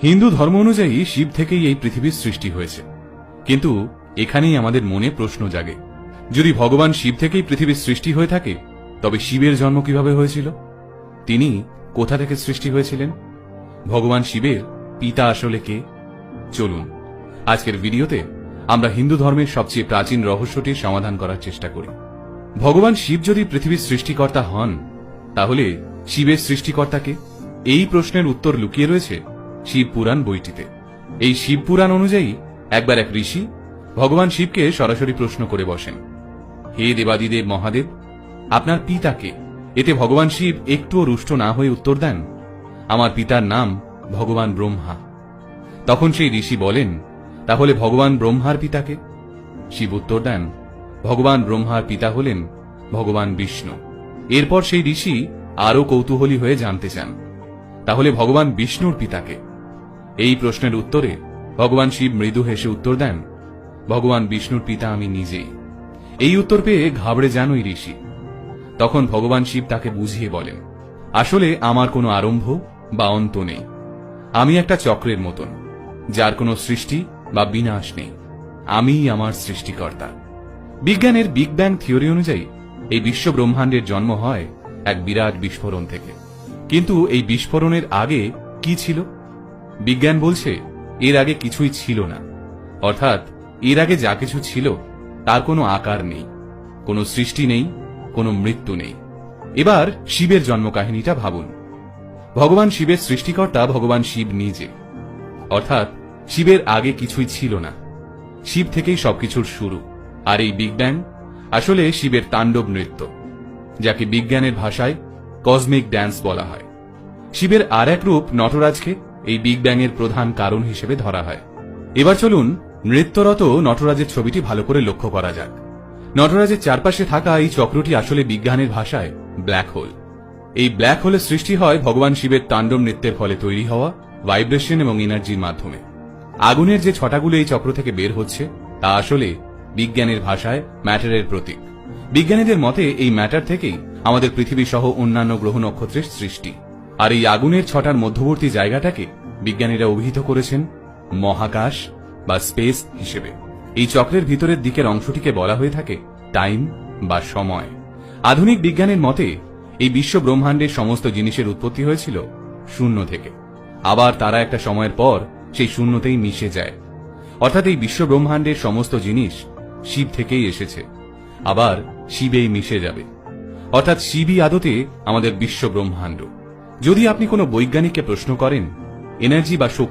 হিন্দু ধর্ম অনুযায়ী শিব থেকেই এই পৃথিবীর সৃষ্টি হয়েছে, কিন্তু এখানেই আমাদের মনে প্রশ্ন জাগে, যদি ভগবান শিব থেকেই পৃথিবীর সৃষ্টি হয়ে থাকে তবে শিবের জন্ম কিভাবে হয়েছিল? তিনি কোথা থেকে সৃষ্টি হয়েছিলেন? ভগবান শিবের পিতা আসলে কে? চলুন আজকের ভিডিওতে আমরা হিন্দু ধর্মের সবচেয়ে প্রাচীন রহস্যটির সমাধান করার চেষ্টা করি। ভগবান শিব যদি পৃথিবীর সৃষ্টিকর্তা হন, তাহলে শিবের সৃষ্টিকর্তাকে? এই প্রশ্নের উত্তর লুকিয়ে রয়েছে শিব পুরাণ বইটিতে। এই শিব পুরাণ অনুযায়ী একবার এক ঋষি ভগবান শিবকে সরাসরি প্রশ্ন করে বসেন, হে দেবাদিদেব মহাদেব, আপনার পিতাকে? এতে ভগবান শিব একটুও রুষ্ট না হয়ে উত্তর দেন, আমার পিতার নাম ভগবান ব্রহ্মা। তখন সেই ঋষি বলেন, তাহলে ভগবান ব্রহ্মার পিতাকে? শিব উত্তর দেন, ভগবান ব্রহ্মার পিতা হলেন ভগবান বিষ্ণু। এরপর সেই ঋষি আরো কৌতূহলী হয়ে জানতে চান, তাহলে ভগবান বিষ্ণুর পিতাকে? এই প্রশ্নের উত্তরে ভগবান শিব মৃদু হেসে উত্তর দেন, ভগবান বিষ্ণুর পিতা আমি নিজেই। এই উত্তর পেয়ে ঘাবড়ে যান ওই ঋষি। তখন ভগবান শিব তাকে বুঝিয়ে বলেন, আসলে আমার কোনো আরম্ভ বা অন্ত নেই, আমি একটা চক্রের মতন, যার কোনো সৃষ্টি বা বিনাশ নেই, আমিই আমার সৃষ্টিকর্তা। বিজ্ঞানের বিগ ব্যাং থিওরি অনুযায়ী এই বিশ্ব ব্রহ্মাণ্ডের জন্ম হয় এক বিরাট বিস্ফোরণ থেকে। কিন্তু এই বিস্ফোরণের আগে কি ছিল? বিজ্ঞান বলছে এর আগে কিছুই ছিল না, অর্থাৎ এর আগে যা কিছু ছিল তার কোনো আকার নেই, কোনো সৃষ্টি নেই, কোনো মৃত্যু নেই। এবার শিবের জন্মকাহিনীটা ভাবুন। ভগবান শিবের সৃষ্টিকর্তা ভগবান শিব নিজে, অর্থাৎ শিবের আগে কিছুই ছিল না, শিব থেকেই সবকিছুর শুরু। আর এই বিগ ব্যাং আসলে শিবের তাণ্ডব নৃত্য, যাকে বিজ্ঞানের ভাষায় কসমিক ড্যান্স বলা হয়। শিবের আর এক রূপ নটরাজকে এই বিগ ব্যাং এর প্রধান কারণ হিসেবে ধরা হয়। এবার চলুন নৃত্যরত নটরাজের ছবিটি ভালো করে লক্ষ্য করা যাক। নটরাজের চারপাশে থাকা এই চক্রটি আসলে বিজ্ঞানের ভাষায় ব্ল্যাক হোল। এই ব্ল্যাক হোলের সৃষ্টি হয় ভগবান শিবের তাণ্ডব নৃত্যের ফলে তৈরি হওয়া ভাইব্রেশন এবং এনার্জির মাধ্যমে। আগুনের যে ছটাগুলো এই চক্র থেকে বের হচ্ছে তা আসলে বিজ্ঞানের ভাষায় ম্যাটারের প্রতীক। বিজ্ঞানীদের মতে এই ম্যাটার থেকেই আমাদের পৃথিবী সহ অন্যান্য গ্রহ নক্ষত্রের সৃষ্টি। আর এই আগুনের ছটার মধ্যবর্তী জায়গাটাকে বিজ্ঞানীরা অভিহিত করেছেন মহাকাশ বা স্পেস হিসেবে। এই চক্রের ভিতরের দিকের অংশটিকে বলা হয়ে থাকে টাইম বা সময়। আধুনিক বিজ্ঞানের মতে এই বিশ্ব ব্রহ্মাণ্ডের সমস্ত জিনিসের উৎপত্তি হয়েছিল শূন্য থেকে, আবার তারা একটা সময়ের পর সেই শূন্যতেই মিশে যায়। অর্থাৎ এই বিশ্ব ব্রহ্মাণ্ডের সমস্ত জিনিস শিব থেকেই এসেছে, আবার শিবেই মিশে যাবে। অর্থাৎ শিবই আদতে আমাদের বিশ্ব ব্রহ্মাণ্ড। যদি আপনি কোনো বৈজ্ঞানিককে প্রশ্ন করেন এনার্জি বা শক্তি